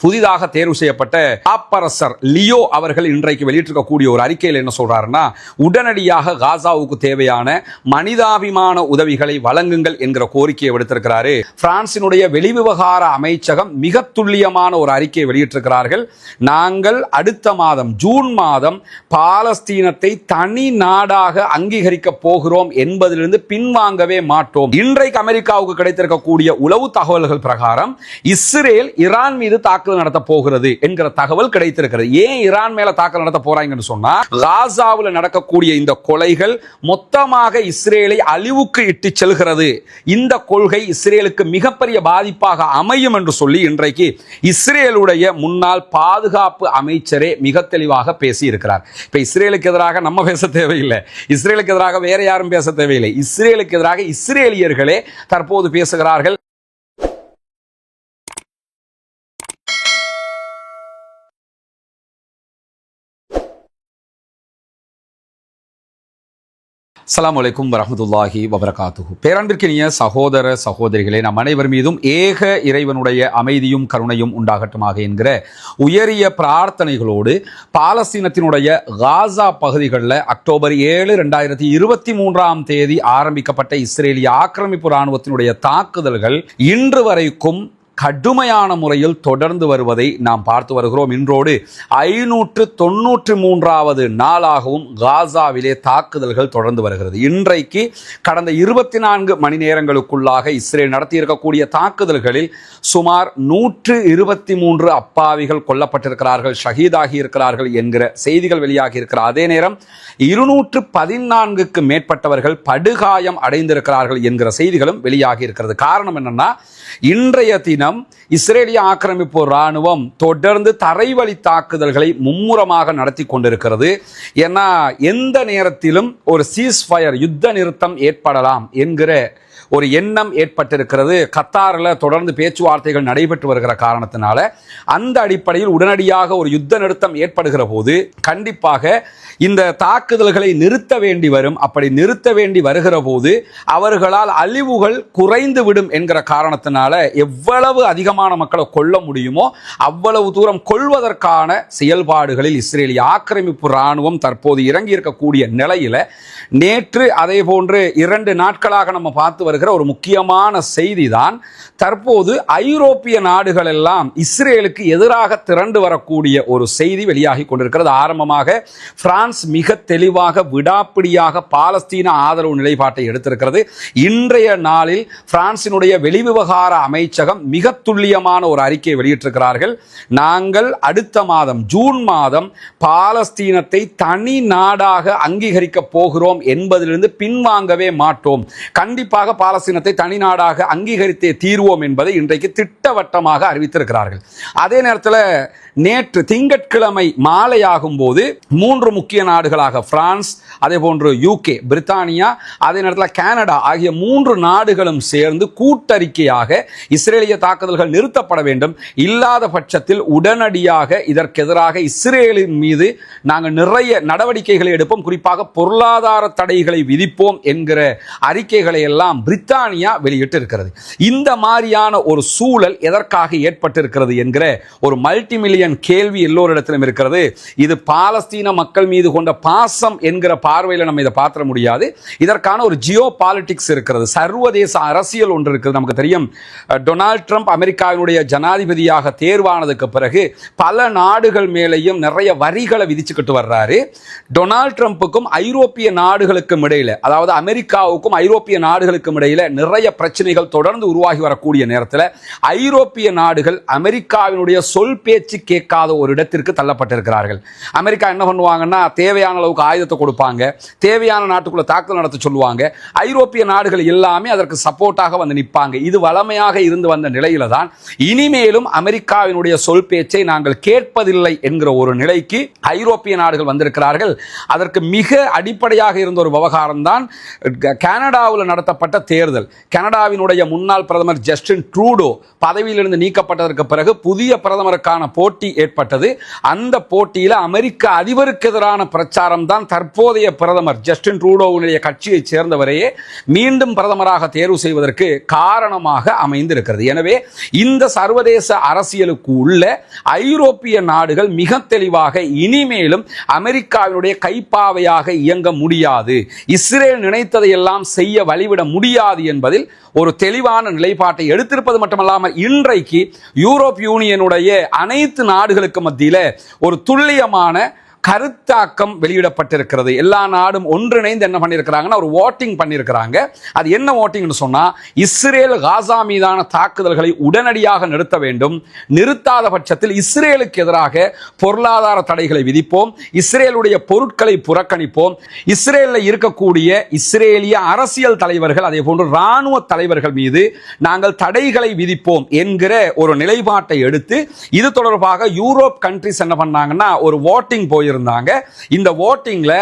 புதிதாக தேர்வு செய்யப்பட்ட பாப்பரசர் லியோ அவர்கள் இன்றைக்கு வெளியிட்டிருக்கக்கூடிய ஒரு அறிக்கையில் என்ன சொல்றாருன்னா, உடனடியாக காசாவுக்கு தேவையான மனிதாபிமான உதவிகளை வழங்குங்கள் என்கிற கோரிக்கையை விடுத்திருக்கிறாரு. பிரான்சினுடைய வெளிவிவகார அமைச்சகம் மிக துல்லியமான ஒரு அறிக்கையை வெளியிட்டிருக்கிறார்கள். நாங்கள் அடுத்த மாதம் ஜூன் மாதம் பாலஸ்தீனத்தை தனி நாடாக அங்கீகரிக்க போகிறோம் என்பதிலிருந்து பின்வாங்கவே மாட்டோம். இன்றைக்கு அமெரிக்காவுக்கு கிடைத்திருக்கக்கூடிய உளவு தகவல்கள் பிரகாரம் இஸ்ரேல் ஈரான் மீது தாக்குதல் நடத்த போகிறது என்கிற தகவல் கிடைத்திருக்கிறது. ஏன் ஈரான் மேல தாக்குதல் நடத்த போறாங்கன்னு சொன்னா, காசாவில் நடக்கக்கூடிய இந்த கொலைகள் மொத்தமாக இஸ்ரேலை அழிவுக்கு இட்டு செல்கிறது. இந்த கொள்கை இஸ்ரேலுக்கு மிகப்பெரிய பாதிப்பாக அமையும் என்று சொல்லி இன்றைக்கு இஸ்ரேலுடைய முன்னாள் பாதுகாப்பு அமைச்சரே மிக தெளிவாக பேசி இருக்கிறார். இப்ப இஸ்ரேலுக்கு எதிராக நம்ம பேச தேவையில்லை, இஸ்ரேலுக்கு எதிராக வேற யாரும் பேச தேவையில்லை. இஸ்ரேலுக்கு எதிராக இஸ்ரேலியர்களே தற்போது பேசுகிறார்கள். அஸ்ஸலாமு அலைக்கும் வரஹ்மத்துல்லாஹி வபரகாத்துஹு. பேரன்பிற்கினிய சகோதர சகோதரிகளே, நம் அனைவர் மீதும் ஏக இறைவனுடைய அமைதியும் கருணையும் உண்டாகட்டுமாக என்கிற உயரிய பிரார்த்தனைகளோடு பாலஸ்தீனத்தினுடைய காசா பகுதிகளில் அக்டோபர் 7, 2023 ஆரம்பிக்கப்பட்ட இஸ்ரேலிய ஆக்கிரமிப்பு இராணுவத்தினுடைய தாக்குதல்கள் இன்று வரைக்கும் கடுமையான முறையில் தொடர்ந்து வருவதை நாம் பார்த்து வருகிறோம். இன்றோடு 593வது நாளாகவும் காசாவிலே தாக்குதல்கள் தொடர்ந்து வருகிறது. இன்றைக்கு கடந்த 24 மணி நேரங்களுக்குள்ளாக இஸ்ரேல் நடத்தியிருக்கக்கூடிய தாக்குதல்களில் சுமார் 123 அப்பாவிகள் கொல்லப்பட்டிருக்கிறார்கள், ஷஹீதாகி இருக்கிறார்கள் என்கிற செய்திகள் வெளியாகி இருக்கிற அதே நேரம் 214க்கு மேற்பட்டவர்கள் படுகாயம் அடைந்திருக்கிறார்கள் என்கிற செய்திகளும் வெளியாகி இருக்கிறது. காரணம் என்னன்னா, இன்றைய தினம் இஸ்ரேலிய ஆக்கிரமிப்பு இராணுவம் தொடர்ந்து தரைவழி தாக்குதல்களை மும்முரமாக நடத்தி கொண்டிருக்கிறது. ஏன்னா எந்த நேரத்திலும் ஒரு சீஸ்ஃபயர் யுத்த நிறுத்தம் ஏற்படலாம் என்கிற ஒரு எண்ணம் ஏற்பட்டிருக்கிறது. கத்தாரில் தொடர்ந்து பேச்சுவார்த்தைகள் நடைபெற்று வருகிற காரணத்தினால அந்த அடிப்படையில் உடனடியாக ஒரு யுத்த நிறுத்தம் ஏற்படுகிற போது கண்டிப்பாக இந்த தாக்குதல்களை நிறுத்த வேண்டி வரும். அப்படி நிறுத்த வேண்டி வருகிற போது அவர்களால் அழிவுகள் குறைந்து விடும் என்கிற காரணத்தினால எவ்வளவு அதிகமான மக்களை கொல்ல முடியுமோ அவ்வளவு தூரம் கொள்வதற்கான செயல்பாடுகளில் இஸ்ரேலிய ஆக்கிரமிப்பு இராணுவம் தற்போது இறங்கி இருக்கக்கூடிய நிலையில நேற்று அதே போன்று 2 நாட்களாக நம்ம பார்த்து வருகிற ஒரு முக்கியமான செய்தி தான், தற்போது ஐரோப்பிய நாடுகள் எல்லாம் இஸ்ரேலுக்கு எதிராக திரண்டு வரக்கூடிய ஒரு செய்தி வெளியாகி கொண்டிருக்கிறது. ஆரம்பமாக பிரான்ஸ் மிக தெளிவாக விடாப்பிடியாக பாலஸ்தீன ஆதரவு நிலைப்பாட்டை எடுத்திருக்கிறது. இன்றைய நாளில் பிரான்சினுடைய வெளிவிவகார அமைச்சகம் மிக துல்லியமான ஒரு அறிக்கையை வெளியிட்டிருக்கிறார்கள். நாங்கள் அடுத்த மாதம் ஜூன் மாதம் பாலஸ்தீனத்தை தனி நாடாக அங்கீகரிக்க போகிறோம் என்பதிலிருந்து பின்வாங்கவே மாட்டோம். கண்டிப்பாக பாலஸ்தீனத்தை தனி நாடாக அங்கீகரித்தே தீர்வோம் என்பதை இன்றைக்கு திட்டவட்டமாக அறிவித்திருக்கிறார்கள். அதே நேரத்தில் நேற்று திங்கட்கிழமை மாலையாகும் போது 3 முக்கிய நாடுகளாக பிரான்ஸ், அதே போன்று UK, பிரித்தானியா, அதே நேரத்தில் கனடா ஆகிய 3 நாடுகளும் சேர்ந்து கூட்டறிக்கையாக இஸ்ரேலிய தாக்குதல்கள் நிறுத்தப்பட வேண்டும், இல்லாத பட்சத்தில் உடனடியாக இதற்கு எதிராக இஸ்ரேலின் மீது நாங்கள் நிறைய நடவடிக்கைகளை எடுப்போம், குறிப்பாக பொருளாதார தடைகளை விதிப்போம் என்கிற அறிக்கைகளை எல்லாம் பிரித்தானியா வெளியிட்டு இருக்கிறது. இந்த மாதிரியான ஒரு சூழல் எதற்காக ஏற்பட்டிருக்கிறது என்கிற ஒரு மல்டி மில்லியன் கேள்வி எல்லோரிடத்திலும் இருக்கிறது. இது பாலஸ்தீன மக்கள் மீது கொண்ட பாசம் என்கிற பார்வையில் நம்ம இதை பார்க்க முடியாது. இதற்கான ஒரு ஜியோ பாலிடிக்ஸ் இருக்கிறது, சர்வதேச அரசியல் ஒன்று இருக்கிறது. நமக்கு தெரியும், டொனால்ட் ட்ரம்ப் அமெரிக்காவினுடைய ஜனாதிபதியாக தேர்வானதுக்கு பிறகு பல நாடுகள் மேலேயும் நிறைய வரிகளை விதிச்சுக்கிட்டு வர்றாரு. டொனால்ட் ட்ரம்ப்புக்கும் ஐரோப்பிய நாடுகளுக்கும் இடையில, அதாவது அமெரிக்காவுக்கும் ஐரோப்பிய நாடுகளுக்கும் இடையில நிறைய பிரச்சனைகள் தொடர்ந்து உருவாகி வரக்கூடிய நேரத்தில் ஐரோப்பிய நாடுகள் அமெரிக்காவினுடைய சொல் பேச்சு கேட்காத ஒரு இடத்திற்கு தள்ளப்பட்டிருக்கிறார்கள். அமெரிக்கா என்ன பண்ணுவாங்கன்னா, தேவையான அளவுக்கு ஆயுதத்தை கொடுப்பாங்க, தேவையான நாட்டுக்குள்ள தாக்குதல் நடத்த சொல்லுவாங்க, ஐரோப்பிய நாடுகள் எல்லாமே அதற்கு சப்போர்ட்டாக வந்து நிற்பாங்க. இது வளமையாக இருந்து வந்த நிலையில தான் இனிமேலும் அமெரிக்காவினுடைய சொல் பேச்சை நாங்கள் கேட்பதில்லை என்கிற ஒரு நிலைக்கு ஐரோப்பிய நாடுகள் வந்திருக்கிறார்கள். அதற்கு மிக அடிப்படையாக இருந்த ஒரு விவகாரம் தான் கனடாவில் நடத்தப்பட்ட தேர்தல். கனடாவினுடைய முன்னாள் பிரதமர் ஜஸ்டின் ட்ரூடோ பதவியிலிருந்து நீக்கப்பட்டதற்கு பிறகு புதிய பிரதமருக்கான போட்டி ஏற்பட்டது. அந்த போட்டியில் அமெரிக்க அதிபருக்கு எதிரான பிரச்சாரம் தான் தற்போதைய பிரதமர் ஜஸ்டின் ட்ரூடோவுடைய கட்சியை சேர்ந்தவரையே மீண்டும் பிரதமராக தேர்வு செய்வதற்கு காரணமாக அமைந்திருக்கிறது. எனவே இந்த சர்வதேச அரசியலுக்கு உள்ள ஐரோப்பிய நாடுகள் மிக தெளிவாக இனிமேலும் அமெரிக்காவினுடைய கைப்பாவையாக இயங்க முடியாது, இஸ்ரேல் நினைத்ததை எல்லாம் செய்ய வழிவிட முடியாது என்பதில் ஒரு தெளிவான நிலைப்பாட்டை எடுத்திருப்பது மட்டுமல்லாமல் இன்றைக்கு யூரோப் யூனியனுடைய அனைத்து நாடுகளுக்கு மத்தியில் ஒரு துல்லியமான கருத்தாக்கம் வெளியிடப்பட்டிருக்கிறது. எல்லா நாடும் ஒன்றிணைந்து என்ன பண்ணியிருக்கிறாங்கன்னா ஒரு ஓட்டிங் பண்ணியிருக்கிறாங்க. அது என்ன ஓட்டிங்னு சொன்னா, இஸ்ரேல் காசா மீதான தாக்குதல்களை உடனடியாக நிறுத்த வேண்டும், நிறுத்தாத பட்சத்தில் இஸ்ரேலுக்கு எதிராக பொருளாதார தடைகளை விதிப்போம், இஸ்ரேலுடைய பொருட்களை புறக்கணிப்போம், இஸ்ரேலில் இருக்கக்கூடிய இஸ்ரேலிய அரசியல் தலைவர்கள் அதே போன்று இராணுவ தலைவர்கள் மீது நாங்கள் தடைகளை விதிப்போம் என்கிற ஒரு நிலைப்பாட்டை எடுத்து இது தொடர்பாக யூரோப் கண்ட்ரிஸ் என்ன பண்ணாங்கன்னா ஒரு ஓட்டிங் போயிருந்தாங்க. இந்த ஓட்டிங்ல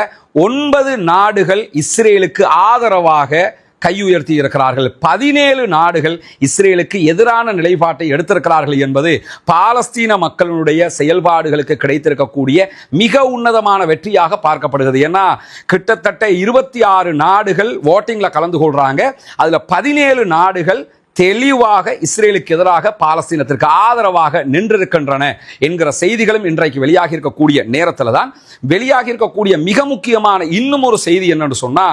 9 நாடுகள் இஸ்ரேலுக்கு ஆதரவாக கையுயர்த்தி இருக்கிறார்கள், 17 நாடுகள் இஸ்ரேலுக்கு எதிரான நிலைப்பாட்டை எடுத்திருக்கிறார்கள் என்பது பாலஸ்தீன மக்களுடைய செயல்பாடுகளுக்கு கிடைத்திருக்கக்கூடிய மிக உன்னதமான வெற்றியாக பார்க்கப்படுகிறது. ஏன்னா கிட்டத்தட்ட 26 நாடுகள் ஓட்டிங்ல கலந்து கொள்றாங்க. அதுல 17 நாடுகள் தெளிவாக இஸ்ரேலுக்கு எதிராக பாலஸ்தீனத்திற்கு ஆதரவாக நின்றிருக்கின்றன என்கிற செய்திகளும் இன்றைக்கு வெளியாகி இருக்கக்கூடிய நேரத்தில் தான் வெளியாகி இருக்கக்கூடிய மிக முக்கியமான இன்னும் ஒரு செய்தி என்னன்னு சொன்னா,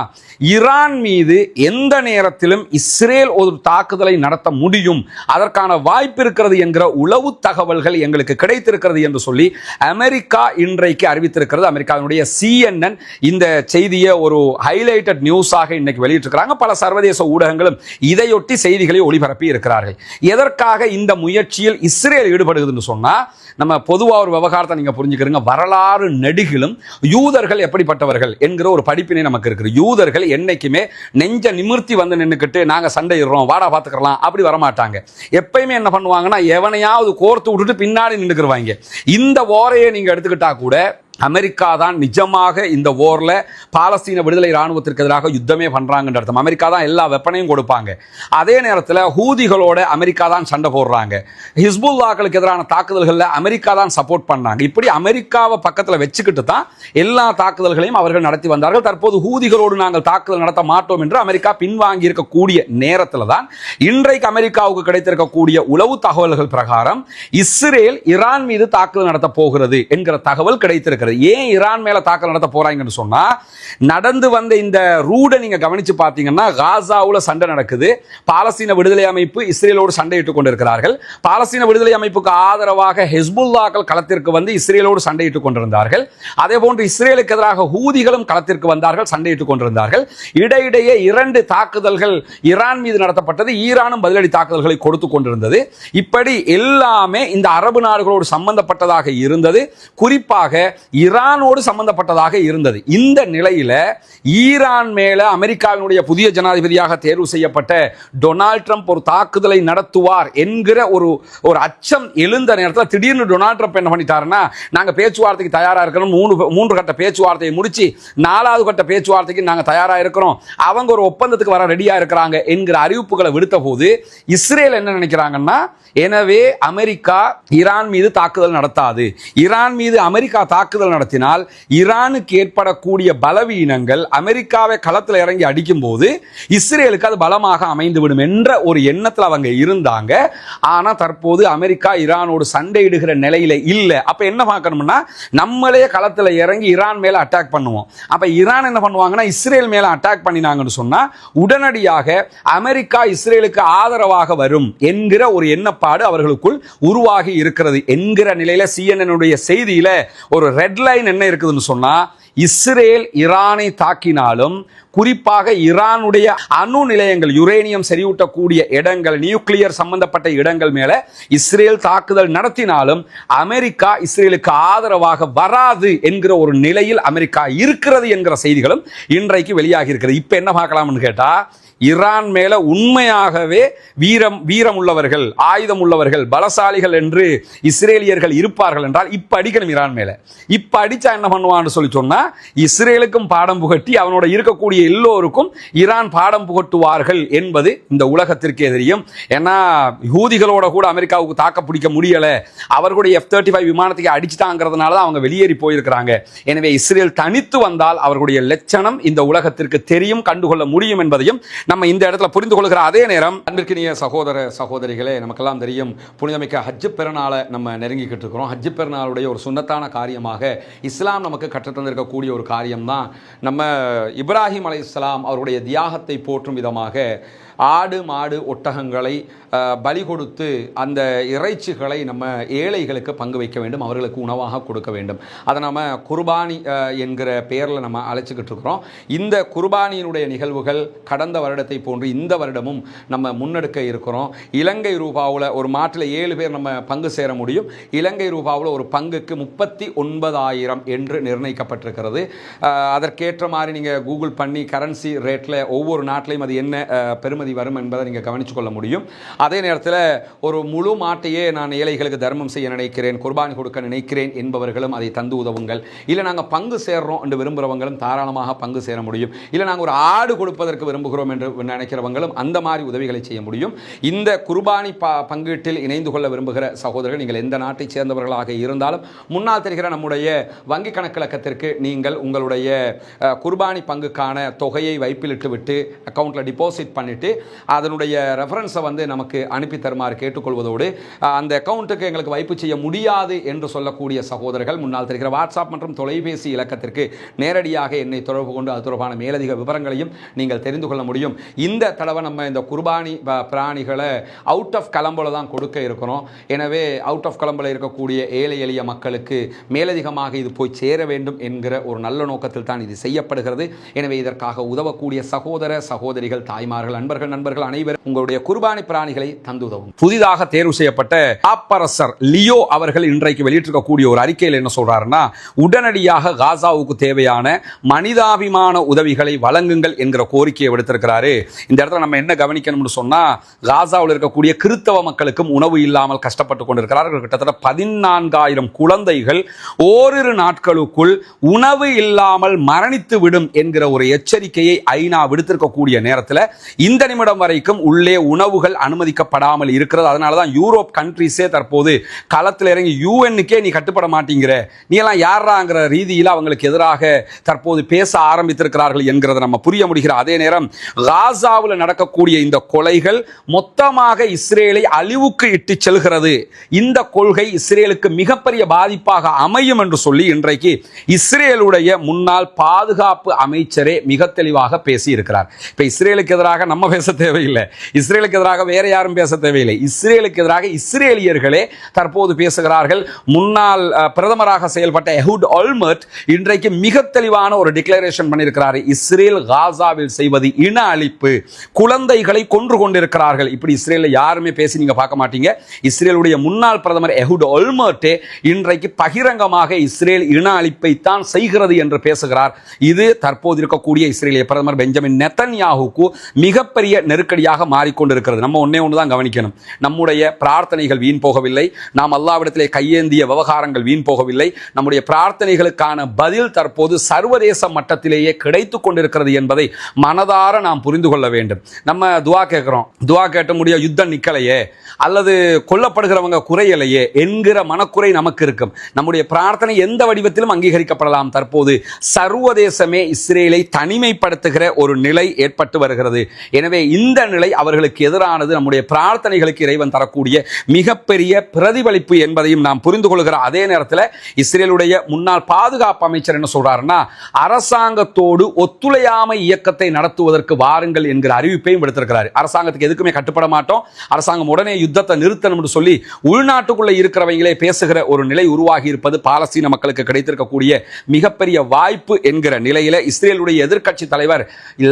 ஈரான் மீது எந்த நேரத்திலும் இஸ்ரேல் ஒரு தாக்குதலை நடத்த முடியும், அதற்கான வாய்ப்பு இருக்கிறது என்கிற உளவு தகவல்கள் எங்களுக்கு கிடைத்திருக்கிறது என்று சொல்லி அமெரிக்கா இன்றைக்கு அறிவித்திருக்கிறது. அமெரிக்காவினுடைய CNN இந்த செய்தியை ஒரு ஹைலைட்டட் நியூஸாக இன்னைக்கு வெளியிட்டிருக்கிறாங்க. பல சர்வதேச ஊடகங்களும் இதையொட்டி செய்திகளை ஒளிபரப்பி இருக்கிறார்கள். எதற்காக இந்த முயற்சியில் இஸ்ரேல் ஈடுபடுகிறது சொன்னா, நம்ம பொதுவா ஒரு விவகாரத்தை நீங்க புரிஞ்சுக்கிறீங்க. வரலாறு நெடுகிலும் யூதர்கள் எப்படிப்பட்டவர்கள் என்கிற ஒரு படிப்பினை நமக்கு இருக்கு. யூதர்கள் என்னைக்குமே நெஞ்ச நிமிர்த்தி வந்து நின்னுக்கிட்டு நாங்க சண்டையிடுறோம் வாடா பாத்துக்கலாம் அப்படி வரமாட்டாங்க. எப்பயுமே என்ன பண்ணுவாங்கன்னா எவனையாவது கோர்த்து விட்டுட்டு பின்னாடி நின்றுக்குருவாங்க. இந்த ஓரையை நீங்க எடுத்துக்கிட்டா கூட அமெரிக்கா தான் நிஜமாக இந்த போர்ல பாலஸ்தீன விடுதலை ராணுவத்திற்கு எதிராக யுத்தமே பண்றாங்கன்ற அர்த்தம். அமெரிக்கா தான் எல்லா வெப்பனையும் கொடுப்பாங்க. அதே நேரத்தில் ஹூதிகளோட அமெரிக்கா தான் சண்டை போடுறாங்க. ஹிஸ்புல்லாக்களுக்கு எதிரான தாக்குதல்களில் அமெரிக்கா தான் சப்போர்ட் பண்ணாங்க. இப்படி அமெரிக்காவை பக்கத்தில் வச்சுக்கிட்டு தான் எல்லா தாக்குதல்களையும் அவர்கள் நடத்தி வந்தார்கள். தற்போது ஹூதிகளோடு நாங்கள் தாக்குதல் நடத்த மாட்டோம் என்று அமெரிக்கா பின்வாங்கி இருக்கக்கூடிய நேரத்தில் தான் இன்றைக்கு அமெரிக்காவுக்கு கிடைத்திருக்கக்கூடிய உளவு தகவல்கள் பிரகாரம் இஸ்ரேல் ஈரான் மீது தாக்குதல் நடத்த போகிறது என்கிற தகவல் கிடைத்திருக்கிறது. ஏன் ஈரான் மேல தாக்குதல் நடத்த போறாங்கன்னு சொன்னா, நடந்து வந்த இந்த ரூட நீங்க கவனிச்சு பார்த்தீங்கன்னா காசாவுல சண்டை நடக்குது. பாலஸ்தீன விடுதலை அமைப்பு இஸ்ரேலோடு சண்டையிட்டுக் கொண்டிருக்கிறார்கள். பாலஸ்தீன விடுதலை அமைப்புக்கு ஆதரவாக ஹிஸ்புல்லாக்கள் களத்திற்கு வந்து இஸ்ரேலோடு சண்டையிட்டுக் கொண்டிருந்தார்கள். அதே போன்று இஸ்ரேலுக்கு எதிராக ஹூதிகளும் களத்திற்கு வந்தார்கள், சண்டையிட்டுக் கொண்டிருந்தார்கள். இடையிடையே 2 தாக்குதல்கள் ஈரான் மீது நடத்தப்பட்டது. ஈரானும் பதிலடி தாக்குதல்களை கொடுத்து கொண்டிருந்தது. இப்படி எல்லாமே இந்த அரபு நாடுகளோடு சம்பந்தப்பட்டதாக இருந்தது. குறிப்பாக ஈரானோடு சம்பந்தப்பட்டதாக இருந்தது. இந்த நிலையில ஈரான் மேல அமெரிக்காவினுடைய புதிய ஜனாதிபதியாக தேர்வு செய்யப்பட்ட டொனால்ட் ட்ரம்ப் ஒரு தாக்குதலை நடத்துவார் என்கிற ஒரு அச்சம் எழுந்த நேரத்தில் திடீர்னு டொனால்ட் ட்ரம்ப் என்ன பண்ணிட்டாருன்னா, நாங்க பேச்சுவார்த்தைக்கு தயாரா இருக்கிறோம், 3 கட்ட பேச்சுவார்த்தையை முடிச்சு 4வது கட்ட பேச்சுவார்த்தைக்கு நாங்க தயாரா இருக்கிறோம், அவங்க ஒரு ஒப்பந்தத்துக்கு வர ரெடியா இருக்கிறாங்க என்கிற அறிவிப்புகளை விடுத்த போது இஸ்ரேல் என்ன நினைக்கிறாங்கன்னா, எனவே அமெரிக்கா ஈரான் மீது தாக்குதல் நடத்தாது, ஈரான் மீது அமெரிக்கா தாக்குதல் நடத்தினால் ஈரானுக்கு ஏற்படக்கூடிய பலவீனங்கள் அமெரிக்காவை களத்தில் இறங்கி அடிக்கும் போது இஸ்ரேலுக்கு அது பலமாக அமைந்துவிடும் என்ற ஒரு எண்ணத்தில் அவங்க இருந்தாங்க. ஆனா தற்போது அமெரிக்கா ஈரானோடு சண்டையிடுகிற நிலையில இல்ல. அப்ப என்ன பார்க்கணும்னா, நம்மளே களத்தில் இறங்கி ஈரான் மேல அட்டாக் பண்ணுவோம். அப்ப ஈரான் என்ன பண்ணுவாங்கன்னா, இஸ்ரேல் மேல அட்டாக் பண்ணினாங்கன்னு சொன்னா உடனடியாக அமெரிக்கா இஸ்ரேலுக்கு ஆதரவாக வரும் என்கிற ஒரு எண்ணப்பாடு அவர்களுக்குள் உருவாகி இருக்கிறது என்கிற நிலையில CNN செய்தியில ஒரு ரெட் லைன் என்ன இருக்குதுன்னு சொன்னா, இஸ்ரேல் ஈரானை தாக்கினாலும் குறிப்பாக ஈரானுடைய அணு நிலையங்கள், யுரேனியம் செறிவூட்டக்கூடிய இடங்கள், நியூக்ளியர் சம்பந்தப்பட்ட இடங்கள் மேல இஸ்ரேல் தாக்குதல் நடத்தினாலும் அமெரிக்கா இஸ்ரேலுக்கு ஆதரவாக வராது என்கிற ஒரு நிலையில் அமெரிக்கா இருக்கிறது என்கிற செய்திகளும் இன்றைக்கு வெளியாகி இருக்கிறது. இப்ப என்ன பார்க்கலாம்னு கேட்டா, ஈரான் மேல உண்மையாகவே வீரம் உள்ளவர்கள், ஆயுதம் உள்ளவர்கள், பலசாலிகள் என்று இஸ்ரேலியர்கள் இருப்பார்கள் என்றால் இப்ப அடிக்கணும் ஈரான் மேல. இப்ப அடிச்சா என்ன பண்ணுவான்னு சொல்லி சொன்னா, இஸ்ரேலுக்கும் பாடம் புகட்டி அவனோட இருக்கக்கூடிய எல்லோருக்கும் ஈரான் பாடம் புகட்டுவார்கள் என்பது இந்த உலகத்திற்கே தெரியும். ஏன்னா யூதிகளோட கூட அமெரிக்காவுக்கு தாக்க பிடிக்க முடியல, அவர்களுடைய F-35 விமானத்துக்கு அடிச்சுட்டாங்கிறதுனால தான் அவங்க வெளியேறி போயிருக்கிறாங்க. எனவே இஸ்ரேல் தனித்து வந்தால் அவர்களுடைய லட்சணம் இந்த உலகத்திற்கு தெரியும், கண்டுகொள்ள முடியும் என்பதையும் நம்ம இந்த இடத்துல புரிந்து கொள்கிற அதே நேரம், அன்பிற்கினிய சகோதர சகோதரிகளே, நமக்கெல்லாம் தெரியும் புனிதமிக்க ஹஜ் பெருநாளை நம்ம நெருங்கிக்கிட்டு இருக்கிறோம். ஹஜ் பெருநாளுடைய ஒரு சுன்னத்தான காரியமாக இஸ்லாம் நமக்கு கற்றுத்தந்திருக்கக்கூடிய ஒரு காரியம்தான் நம்ம இப்ராஹிம் அலைஹிஸ்ஸலாம் அவருடைய தியாகத்தை போற்றும் விதமாக ஆடு மாடு ஒட்டகங்களை பலி கொடுத்து அந்த இறைச்சிகளை நம்ம ஏழைகளுக்கு பங்கு வைக்க வேண்டும், அவர்களுக்கு உணவாக கொடுக்க வேண்டும். அதை நம்ம குர்பானி என்கிற பெயரில் நம்ம அழைச்சிக்கிட்டு இருக்கிறோம். இந்த குர்பானியினுடைய நிகழ்வுகள் கடந்த வருடத்தை போன்று இந்த வருடமும் நம்ம முன்னெடுக்க இருக்கிறோம். இலங்கை ரூபாவில் ஒரு மாட்டில் 7 பேர் நம்ம பங்கு சேர முடியும். இலங்கை ரூபாவில் ஒரு பங்குக்கு 39,000 என்று நிர்ணயிக்கப்பட்டிருக்கிறது. அதற்கேற்ற மாதிரி நீங்கள் கூகுள் பண்ணி கரன்சி ரேட்டில் ஒவ்வொரு நாட்டிலையும் அது என்ன பெருமதி வரும் என்பதை நீங்கள் கவனித்துக் கொள்ள முடியும். அதே நேரத்தில் ஒரு முழு மாட்டையே நான் ஏழைகளுக்கு தர்மம் செய்ய நினைக்கிறேன், குர்பானி கொடுக்க நினைக்கிறேன் என்பவர்களும் அதை தந்து உதவுங்கள். இல்லை நாங்கள் பங்கு சேர்றோம் என்று விரும்புகிறவங்களும் தாராளமாக பங்கு சேர முடியும். இல்லை நாங்கள் ஒரு ஆடு கொடுப்பதற்கு விரும்புகிறோம் என்று நினைக்கிறவங்களும் அந்த மாதிரி உதவிகளை செய்ய முடியும். இந்த குர்பானி பங்கீட்டில் இணைந்து கொள்ள விரும்புகிற சகோதரர்கள், நீங்கள் எந்த நாட்டை சேர்ந்தவர்களாக இருந்தாலும் முன்னால் தெரிகிற நம்முடைய வங்கி கணக்கிலக்கத்திற்கு நீங்கள் உங்களுடைய குர்பானி பங்குக்கான தொகையை வைப்பிலிட்டு விட்டு அக்கௌண்ட்டில் டிபாசிட் பண்ணிவிட்டு அதனுடைய ரெஃபரன்ஸை வந்து நமக்கு அனுப்பி தருமாறு கேட்டுக்கொள்வதோடு, அந்த அக்கௌண்ட்டுக்கு எங்களுக்கு வைப்பு செய்ய முடியாது என்று சொல்லக்கூடிய சகோதரர்கள் முன்னால் தெரிகிற வாட்ஸ்அப் மற்றும் தொலைபேசி இலக்கத்திற்கு நேரடியாக என்னை தொடர்பு கொண்டு அது தொடர்பான மேலதிக விவரங்களையும் நீங்கள் தெரிந்து கொள்ள முடியும். இந்த தடவை நம்ம இந்த குர்பானி பிராணிகளை அவுட் ஆஃப் கலம்புல தான் கொடுக்க இருக்கிறோம். எனவே அவுட் ஆஃப் கலம்புல இருக்கக்கூடிய ஏழை எளிய மக்களுக்கு மேலதிகமாக இது போய் சேர வேண்டும் என்கிற ஒரு நல்ல நோக்கத்தில் தான் இது செய்யப்படுகிறது. எனவே இதற்காக உதவக்கூடிய சகோதர சகோதரிகள், தாய்மார்கள், நண்பர்கள் அனைவரும் உங்களுடைய குர்பானி பிராணிகளை தந்து உதவும். புதிதாக தேர்வு செய்யப்பட்ட பாப்பரசர் லியோ அவர்கள் இன்றைக்கு வெளியிட்டிருக்கக்கூடிய ஒரு அறிக்கையில் என்ன சொல்றாருன்னா, உடனடியாக காசாவுக்கு தேவையான மனிதாபிமான உதவிகளை வழங்குங்கள் என்கிற கோரிக்கையை விடுத்திருக்கிறாரு. இந்த இடத்துல நம்ம என்ன கவனிக்கணும்னு சொன்னா, காசாவில் இருக்கக்கூடிய கிறிஸ்தவ மக்களுக்கும் உணவு இல்லாமல் கஷ்டப்பட்டு கொண்டிருக்கிறார்கள். கிட்டத்தட்ட 14,000 குழந்தைகள் ஓரிரு நாட்களுக்குள் உணவு இல்லாமல் மரணித்து விடும் என்கிற ஒரு எச்சரிக்கையை ஐநா விடுத்திருக்கக்கூடிய நேரத்தில் இந்த நிமிடம் வரைக்கும் உள்ளே உணவுகள் அனுமதிக்கப்படாமல் இருக்கிறது. அதனால தான் யூரோப் கண்ட்ரீஸே தற்போது களத்தில் இறங்கி யூஎன்னுக்கே நீ கட்டுப்பட மாட்டேங்கிற, நீ எல்லாம் யாராங்கிற ரீதியில் அவங்களுக்கு எதிராக தற்போது பேச ஆரம்பித்திருக்கிறார்கள் என்கிறத நம்ம புரிய முடிகிற அதே நேரம், காசாவில் நடக்கக்கூடிய இந்த கொலைகள் மொத்தமாக இஸ்ரேலை அழிவுக்கு இட்டு செல்கிறது. இந்த கொள்கை இஸ்ரேலுக்கு மிகப்பெரிய பாதிப்பாக அமையும் என்று சொல்லி இன்றைக்கு இஸ்ரேலுடைய முன்னாள் பாதுகாப்பு அமைச்சரே மிக தெளிவாக பேசி இருக்கிறார். இப்ப இஸ்ரேலுக்கு எதிராக நம்ம பேச தேவையில்லை, இஸ்ரேலுக்கு எதிராக வேற யாரும் பேச தேவையில்லை, இஸ்ரேலுக்கு எதிராக இஸ்ரேலியர்களே தற்போது பேசுகிறார்கள். முன்னாள் பிரதமராக செயல்பட்ட எஹூட் ஒல்மர்ட் இன்றைக்கு மிக தெளிவான ஒரு டிக்ளரேஷன் பண்ணியிருக்கிறார். இஸ்ரேல் காசாவில் செய்வது இன அழிப்பு, குழந்தைகளை கொன்று கொண்டிருக்கிறார்கள். இப்படி இஸ்ரேலில் யாருமே பேசி நீங்க பார்க்க மாட்டீங்க. இஸ்ரேலுடைய முன்னாள் பிரதமர் எஹூட் ஒல்மர்ட்டே இன்றைக்கு பகிரங்கமாக இஸ்ரேல் இன அழிப்பை தான் செய்கிறது என்று பேசுகிறார். இது தற்போது இருக்கக்கூடிய இஸ்ரேலிய பிரதமர் பெஞ்சமின் நெத்தன்யாஹுக்கு மிகப்பெரிய நெருக்கடியாக மாறிக்கொண்டிருக்கிறது. நம்ம ஒன்னே ஒன்றுதான் கவனிக்கணும், நம்முடைய பிரார்த்தனைகள் வீண் போகவில்லை, நாம் அல்லாஹ்விடத்திலே கையேந்திய விவகாரங்கள் வீண் போகவில்லை. நம்முடைய பிரார்த்தனைகளுக்கான பதில் தற்போது சர்வதேச மட்டத்திலேயே கிடைத்துக் கொண்டிருக்கிறது என்பதை மனதார நாம் புரிந்து கொள்ள வேண்டும். நம்ம துவா கேட்கிறோம், துவா கேட்ட முடிய யுத்தம் நிக்கலையே அல்லது கொல்லப்படுகிறவங்க குறையலையே என்கிற மனக்குறை நமக்கு இருக்கும். நம்முடைய பிரார்த்தனை எந்த வடிவத்திலும் அங்கீகரிக்கப்படலாம். தற்போது சர்வதேசமே இஸ்ரேலை தனிமைப்படுத்துகிற ஒரு நிலை ஏற்பட்டு வருகிறது. எனவே இந்த நிலை அவர்களுக்கு எதிரானது. நம்முடைய பிரார்த்தனைகளுக்கு இறைவன் தரக்கூடிய மிகப்பெரிய பிரதிபலிப்பு என்பதையும் நாம் புரிந்து கொள்கிற அதே நேரத்தில் இஸ்ரேலுடைய முன்னாள் பாதுகாப்பு அமைச்சர் என்ன சொல்றாருன்னா, அரசாங்கத்தோடு ஒத்துழையாமை இயக்கத்தை நடத்துவதற்கு வாருங்கள் என்கிற அறிவிப்பையும் விடுத்திருக்கிறார். அரசாங்கத்துக்கு எதுக்குமே கட்டுப்பட மாட்டோம், அரசாங்கம் உடனே யுத்தத்தை நிறுத்தணும் என்று சொல்லி உள்நாட்டுக்குள்ள இருக்கிறவங்களே பேசுகிற ஒரு நிலை உருவாகி இருப்பது பாலஸ்தீன மக்களுக்கு கிடைத்திருக்கக்கூடிய மிகப்பெரிய வாய்ப்பு என்கிற நிலையில இஸ்ரேலுடைய எதிர்க்கட்சி தலைவர்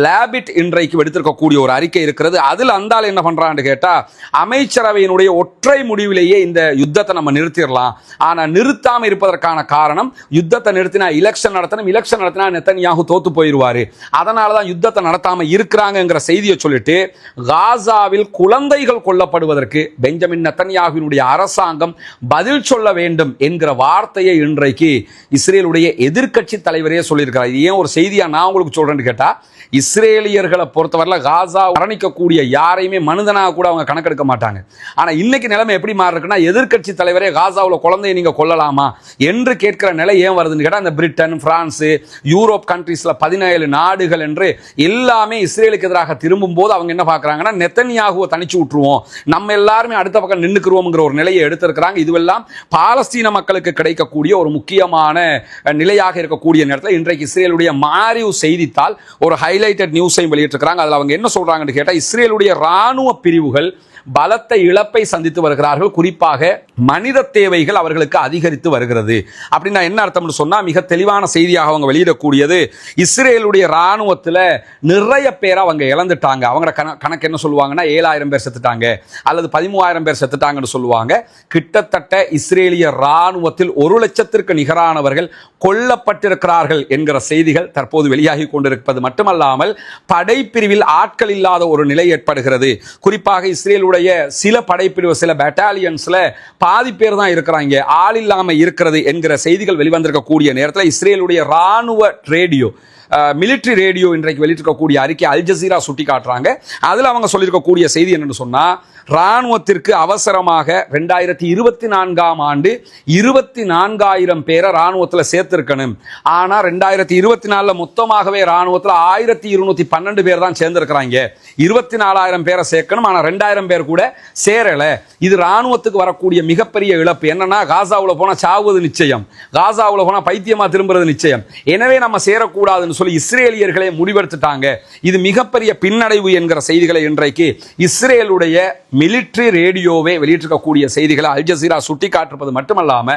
லாபிட் இன்றைக்கு எடுத்திருக்கக்கூடிய ஒரு அறிக்கை இருக்கிறது. அதில் அந்தால் என்ன பண்றான்னு கேட்டா, அமைச்சரவையினுடைய ஒற்றை முடிவிலேயே இந்த யுத்தத்தை நம்ம நிறுத்திடலாம், ஆனா நிறுத்தாம இருப்பதற்கான காரணம், யுத்தத்தை நிறுத்தினா எலெக்ஷன் நடத்தணும், எலெக்ஷன் நடத்தினா நெத்தன்யாகு தோத்து போயிருவாரு, அதனாலதான் யுத்தத்தை நடத்தாம இருக்கிறாங்கிற செய்தியை சொல்லிட்டு காசாவில் குழந்தைகள் கொல்லப்படுவதற்கு பெஞ்சமின் நெத்தன்யாகுவினுடைய அரசாங்கம் பதில் சொல்ல வேண்டும் என்கிற வார்த்தையை இன்றைக்கு இஸ்ரேலுடைய எதிர்க்கட்சி தலைவரே சொல்லியிருக்கிறார். இது ஏன் ஒரு செய்தியா நான் உங்களுக்கு சொல்றேன்னு கேட்டா, இஸ்ரேலியர்களை பொறுத்தவரையில காசா மரணிக்கக்கூடிய யாரையுமே மனிதனாக கூட அவங்க கணக்கெடுக்க மாட்டாங்க. ஆனா இன்னைக்கு நிலைமை எப்படி மாறி இருக்குன்னா, எதிர்க்கட்சி தலைவரே காசாவில் குழந்தையை நீங்க கொல்லலாமா என்று கேட்கிற நிலை ஏன் வருதுன்னு கேட்டா, இந்த பிரிட்டன், பிரான்ஸ், யூரோப் கண்ட்ரீஸ்ல 17 நாடுகள் என்று எல்லாமே இஸ்ரேலுக்கு எதிராக திரும்பும் போது அவங்க என்ன பார்க்கறாங்கன்னா, நெத்தன்யாகுவை தனிச்சு விட்டுருவோம், நம்ம எல்லாருமே அடுத்த பக்கம் நின்னுக்குருவோம்ங்கிற ஒரு நிலையை எடுத்திருக்கிறாங்க. இதுவெல்லாம் பாலஸ்தீன மக்களுக்கு கிடைக்கக்கூடிய ஒரு முக்கியமான நிலையாக இருக்கக்கூடிய நேரத்தில் இன்றைக்கு இஸ்ரேலுடைய மாரிவ் செய்தித்தாள் ஒரு ஹைலைட்டட் நியூஸையும் வெளியிட்டிருக்கிறாங்க. அதில் அவங்க என்ன சொல்றாங்கன்னு கேட்டால், இஸ்ரேலுடைய ராணுவ பிரிவுகள் பலத்த இழப்பை சந்தித்து வருகிறார்கள், குறிப்பாக மனித தேவைகள் அவர்களுக்கு அதிகரித்து வருகிறது. அப்படின்னா என்ன அர்த்தம்னு சொன்னா, மிக தெளிவான செய்தியாக அவங்க வெளியிடக்கூடியது, இஸ்ரேலுடைய ராணுவத்தில் நிறைய பேர் அவங்க இழந்துட்டாங்க. அவங்க கணக்கு என்ன சொல்லுவாங்கன்னா, 7000 பேர் செத்துட்டாங்க அல்லது 13000 பேர் செத்துட்டாங்கன்னு சொல்லுவாங்க. கிட்டத்தட்ட இஸ்ரேலிய ராணுவத்தில் 1 லட்சத்திற்கு நிகரானவர்கள் கொல்லப்பட்டிருக்கிறார்கள் என்கிற செய்திகள் தற்போது வெளியாகி கொண்டிருப்பது மட்டுமல்லாமல், படைப்பிரிவில் ஆட்கள் இல்லாத ஒரு நிலை ஏற்படுகிறது. குறிப்பாக இஸ்ரேலுடைய சில படைப்பிரிவு, சில பெட்டாலியன்ஸ்ல பாதி பேர் தான் இருக்கிறாங்க, ஆள் இல்லாம இருக்கிறது என்கிற செய்திகள் வெளிவந்திருக்கக்கூடிய நேரத்தில் இஸ்ரேலுடைய ராணுவ ரேடியோ, மிலிட்டரி ரேடியோ இன்றைக்கு வெளியிட்டிருக்கக்கூடிய அறிக்கை அல் ஜசீரா சுட்டி காட்டுறாங்க. அதில் அவங்க சொல்லியிருக்கக்கூடிய செய்தி என்னன்னு சொன்னா, ராணுவத்திற்கு அவசரமாக 2024ஆம் ஆண்டு 24000 பேரை ராணுவத்தில் சேர்த்திருக்கணும். ஆனா 2024 மொத்தமாகவே ராணுவத்தில் 1212 பேர் தான் சேர்ந்திருக்கிறாங்க. 24000 பேரை சேர்க்கணும், ஆனா 2000 பேர் கூட சேரல. இது ராணுவத்துக்கு வரக்கூடிய மிகப்பெரிய இழப்பு. என்னன்னா, காசாவுல போனா சாவுவது நிச்சயம், காசாவுல போனா பைத்தியமா திரும்புறது நிச்சயம், எனவே நம்ம சேரக்கூடாதுன்னு சொல்லி இஸ்ரேலியர்களே முடிவெடுத்துட்டாங்க. இது மிகப்பெரிய பின்னடைவு என்கிற செய்திகளை இன்றைக்கு இஸ்ரேலுடைய மிலிட்டரி ரேடியோவே வெளியிட்டிருக்கக்கூடிய செய்திகளை அல் ஜசீரா சுட்டி காட்டிருப்பது மட்டுமல்லாம,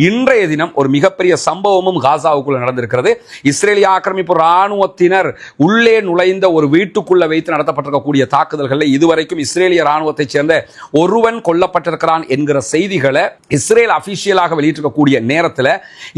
இன்றைய தினம் ஒரு மிகப்பெரிய சம்பவமும் காசாவுக்குள்ள நடந்திருக்கிறது. இஸ்ரேலிய ஆக்கிரமிப்பு ராணுவத்தினர் உள்ளே நுழைந்த ஒரு வீட்டுக்குள்ள வைத்து நடத்தப்பட்டிருக்கக்கூடிய தாக்குதல்களில் இதுவரைக்கும் இஸ்ரேலிய ராணுவத்தை சேர்ந்த ஒருவன் கொல்லப்பட்டிருக்கிறான் என்கிற செய்திகளை இஸ்ரேல் அபிஷியலாக வெளியிட்டிருக்கக்கூடிய நேரத்தில்,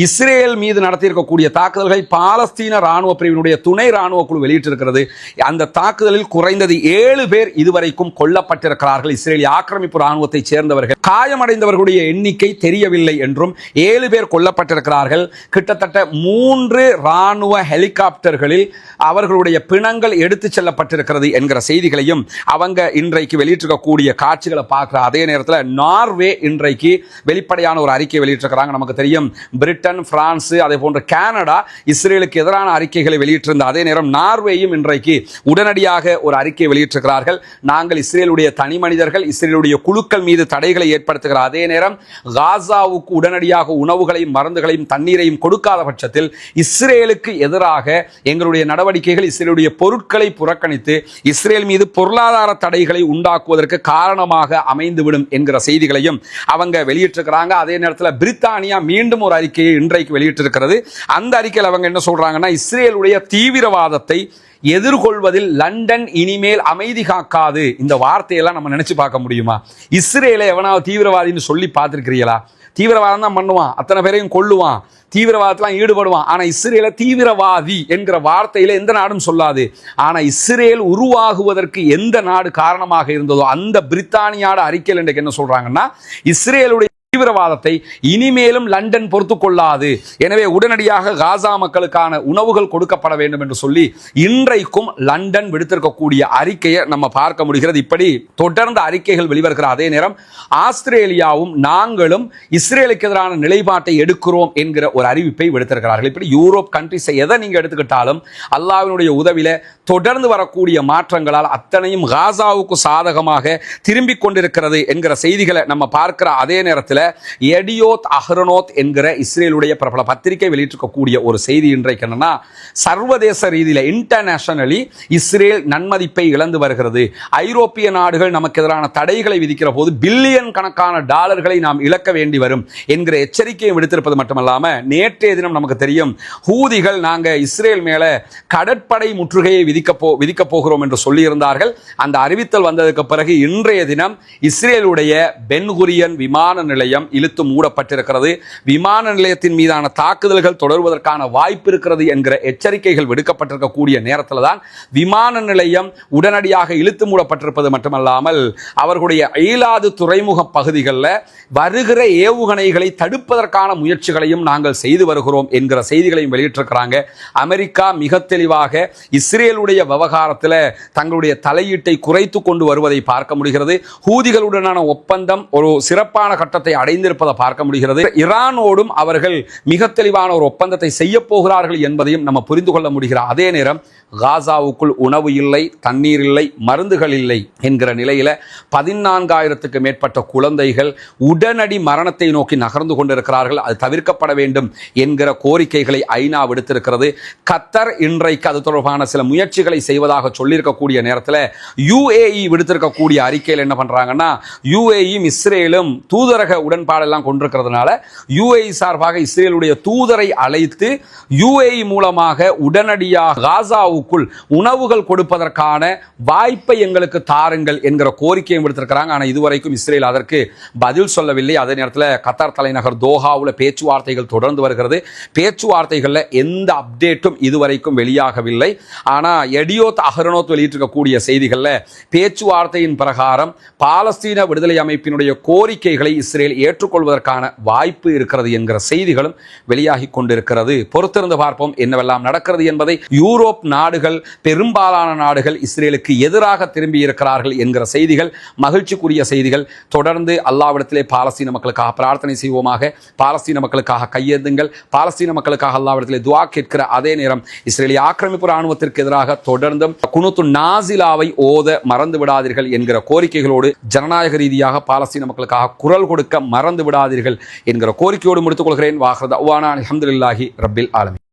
இஸ்ரேல் மீது நடத்தியிருக்கக்கூடிய தாக்குதல்களை பாலஸ்தீன ராணுவ பிரிவினுடைய துணை ராணுவ குழு வெளியிட்டிருக்கிறது. அந்த தாக்குதலில் குறைந்தது 7 பேர் இதுவரைக்கும் கொல்லப்பட்டிருக்கிறார்கள். இஸ்ரேலிய ஆக்கிரமிப்பு ராணுவத்தை சேர்ந்தவர்கள். காயமடைந்தவர்களுடைய எண்ணிக்கை தெரியவில்லை என்றும் 7 பேர் கொல்லப்பட்டிருக்கிறார்கள். கிட்டத்தட்ட 3 ராணுவ ஹெலிகாப்டர்களில் அவர்களுடைய பிணங்கள் எடுத்துச் செல்லப்பட்டிருக்கிறது என்கிற செய்திகளையும் அவங்க இன்றைக்கு வெளியிட்டிருக்கக்கூடிய காட்சிகளை பார்க்கிற அதே நேரத்தில், நார்வே இன்றைக்கு வெளிப்படையான ஒரு அறிக்கை வெளியிட்டிருக்கிறாங்க. நமக்கு தெரியும், பிரிட்டன், பிரான்ஸ், அதே போன்ற கனடா இஸ்ரேலுக்கு எதிரான அறிக்கைகளை வெளியிட்டிருந்த அதே நேரம் நார்வேயும் இன்றைக்கு உடனடியாக ஒரு அறிக்கை வெளியிட்டிருக்கிறார்கள். நாங்கள் இஸ்ரேலுடைய தனி மனிதர்கள், இஸ்ரேலுடைய குழுக்கள் மீது தடைகளை ஏற்படுத்துகிற அதே நேரம் காசாவுக்கு உடனடியாக உணவுகளையும் மருந்துகளையும் தண்ணீரையும் கொடுக்காத பட்சத்தில் இஸ்ரேலுக்கு எதிராக எங்களுடைய நடவடிக்கைகள் இஸ்ரேலுடைய பொருட்களை புறக்கணித்து இஸ்ரேல் மீது பொருளாதார தடைகளை உண்டாக்குவதற்கு காரணமாக அமைந்துவிடும் என்கிற செய்திகளையும் அவங்க வெளியிட்டிருக்கிறாங்க. அதே நேரத்தில் பிரித்தானியா மீண்டும் ஒரு அறிக்கையை இன்றைக்கு வெளியிட்டிருக்கிறது. அந்த அறிக்கையில் அவங்க என்ன சொல்றாங்கன்னா, இஸ்ரேலுடைய தீவிரவாதத்தை எதிர்கொள்வதில் லண்டன் இனிமேல் அமைதி காக்காது. இந்த வார்த்தையெல்லாம் நம்ம நினைச்சு பார்க்க முடியுமா? இஸ்ரேலை எவனாவது தீவிரவாதின்னு சொல்லி பார்த்திருக்கிறீங்களா? தீவிரவாதம் தான் பண்ணுவான், அத்தனை பேரையும் கொல்லுவான், தீவிரவாதத்தில் ஈடுபடுவான். ஆனா இஸ்ரேலை தீவிரவாதி என்கிற வார்த்தையில எந்த நாடும் சொல்லாது. ஆனா இஸ்ரேல் உருவாகுவதற்கு எந்த நாடு காரணமாக இருந்ததோ அந்த பிரித்தானியாட அறிக்கையில் இன்றைக்கு என்ன சொல்றாங்கன்னா, இஸ்ரேலுடைய தீவிரவாதத்தை இனிமேலும் லண்டன் பொறுத்துக் கொள்ளாது, எனவே உடனடியாக காசா மக்களுக்கான உணவுகள் கொடுக்கப்பட வேண்டும் என்று சொல்லி இன்றைக்கும் லண்டன் விடுத்திருக்கக்கூடிய அறிக்கையை நம்ம பார்க்க முடிகிறது. இப்படி தொடர்ந்து அறிக்கைகள் வெளிவருகிற அதே நேரம் ஆஸ்திரேலியாவும் நாங்களும் இஸ்ரேலுக்கு எதிரான நிலைப்பாட்டை எடுக்கிறோம் என்கிற ஒரு அறிவிப்பை விடுத்திருக்கிறார்கள். இப்படி யூரோப் கண்ட்ரிஸ் எதை நீங்க எடுத்துக்கிட்டாலும் அல்லாஹ்வினுடைய உதவியில தொடர்ந்து வரக்கூடிய மாற்றங்களால் அத்தனையும் காசாவுக்கு சாதகமாக திரும்பிக் கொண்டிருக்கிறது என்கிற செய்திகளை நம்ம பார்க்கிற அதே நேரத்தில் எடியோத் அஹ்ரோனோத் என்கிற இஸ்ரேலுடைய பிரபல பத்திரிகை வெளியிட்டிருக்கக்கூடிய ஒரு செய்தி இன்றைக்கு என்னன்னா, சர்வதேச ரீதியில் இன்டர்நேஷனலி இஸ்ரேல் நன்மதிப்பை இழந்து வருகிறது. ஐரோப்பிய நாடுகள் நமக்கு எதிரான தடைகளை விதிக்கிற போது பில்லியன் கணக்கான டாலர்களை நாம் இழக்க வேண்டி வரும் என்கிற எச்சரிக்கையை விடுத்திருப்பது மட்டுமல்லாம, நேற்றைய தினம் நமக்கு தெரியும் ஹூதிகள் நாங்க இஸ்ரேல் மேல கடற்படை முற்றுகையை விதிக்க போகிறோம் என்று சொல்லியிருந்தார்கள். அந்த அறிவித்தல் வந்ததுக்கு பிறகு இன்றைய தினம் இஸ்ரேலுடைய பென் குரியன் விமான நிலையம் இழுத்து மூடப்பட்டிருக்கிறது. விமான நிலையத்தின் மீதான தாக்குதல்கள் தொடர்வதற்கான வாய்ப்பு இருக்கிறது என்கிற எச்சரிக்கைகள் விடுக்கப்பட்டிருக்கக்கூடிய நேரத்தில் தான் விமான நிலையம் உடனடியாக இழுத்து மூடப்பட்டிருப்பது மட்டுமல்லாமல், அவர்களுடைய ஈலாது துறைமுக பகுதிகளில் வருகிற ஏவுகணைகளை தடுப்பதற்கான முயற்சிகளையும் நாங்கள் செய்து வருகிறோம் என்கிற செய்திகளையும் வெளியிட்டிருக்கிறாங்க. அமெரிக்கா மிக தெளிவாக இஸ்ரேலுடைய விவகாரத்தில் தங்களுடைய தலையீட்டை குறைத்து கொண்டு வருவதை பார்க்க முடிகிறது. ஹூதிகளுடனான ஒப்பந்தம் ஒரு சிறப்பான கட்டத்தை அடைந்திருப்பதை பார்க்க முடிகிறது. ஈரானோடும் அவர்கள் மிக தெளிவான ஒரு ஒப்பந்தத்தை செய்ய போகிறார்கள் என்பதையும் நம்ம புரிந்து கொள்ள முடிகிற அதே நேரம், காசாவுக்குள் உணவு இல்லை, தண்ணீர் இல்லை, மருந்துகள் இல்லை என்கிற நிலையில 14,000க்கு மேற்பட்ட குழந்தைகள் உடனடி மரணத்தை நோக்கி நகர்ந்து கொண்டிருக்கிறார்கள். அது தவிர்க்கப்பட வேண்டும் என்கிற கோரிக்கைகளை ஐநா விடுத்திருக்கிறது. கத்தர் இன்றைக்கு அது தொடர்பான சில முயற்சிகளை செய்வதாக சொல்லியிருக்கக்கூடிய நேரத்தில் UAE விடுத்திருக்கக்கூடிய அறிக்கையில் என்ன பண்றாங்கன்னா, UAEயும் இஸ்ரேலும் தூதரக உடன்பாடெல்லாம் கொண்டிருக்கிறதுனால UAE சார்பாக இஸ்ரேலுடைய தூதரை அழைத்து UAE மூலமாக உடனடியாக காசாவுக்குள் உணவுகள் கொடுப்பதற்கான வாய்ப்பை எங்களுக்கு தாருங்கள் என்கிற கோரிக்கையை விடுத்திருக்கிறாங்க. ஆனால் இதுவரைக்கும் இஸ்ரேல் அதற்கு பதில் சொல்லவில்லை. அதே நேரத்தில் கத்தார் தலைநகர் தோஹாவில் பேச்சுவார்த்தைகள் தொடர்ந்து வருகிறது. பேச்சுவார்த்தைகளில் எந்த அப்டேட்டும் இதுவரைக்கும் வெளியாகவில்லை. ஆனால் எடியோத் அஹ்ரோனோத் வெளியிட்டிருக்கக்கூடிய செய்திகளில் பேச்சுவார்த்தையின் பிரகாரம் பாலஸ்தீன விடுதலை அமைப்பினுடைய கோரிக்கைகளை இஸ்ரேல் ஏற்றுக்கொள்வதற்கான வாய்ப்பு இருக்கிறது என்கிற செய்திகளும் வெளியாகி கொண்டிருக்கிறது. பொறுத்திருந்து பார்ப்போம் என்னவெல்லாம் நடக்கிறது என்பதை. யூரோப் நாடுகள், பெரும்பாலான நாடுகள் இஸ்ரேலுக்கு எதிராக திரும்பி இருக்கிறார்கள் என்கிற செய்திகள் மகிழ்ச்சிக்குரிய செய்திகள். தொடர்ந்து அல்லாஹ்விடத்திலே பாலஸ்தீன மக்களுக்காக பிரார்த்தனை செய்வோமாக. பாலஸ்தீன மக்களுக்காக கையேந்துங்கள். பாலஸ்தீன மக்களுக்காக அல்லாஹ்விடத்திலே துஆ கேட்கிற அதே நேரம், இஸ்ரேலிய ஆக்கிரமிப்பு ராணுவத்திற்கு எதிராக தொடர்ந்தும் குனூத்து நாசிலாவை ஓத மறந்து விடாதீர்கள் என்கிற கோரிக்கைகளோடு, ஜனநாயக ரீதியாக பாலஸ்தீன மக்களுக்காக குரல் கொடுக்க மறந்து விடாதீர்கள் என்கிற கோரிக்கையோடு முடித்துக் கொள்கிறேன். வாஹ்ரு தஅவானா அல்ஹம்துலில்லாஹி ரப்பில் ஆலமீன்.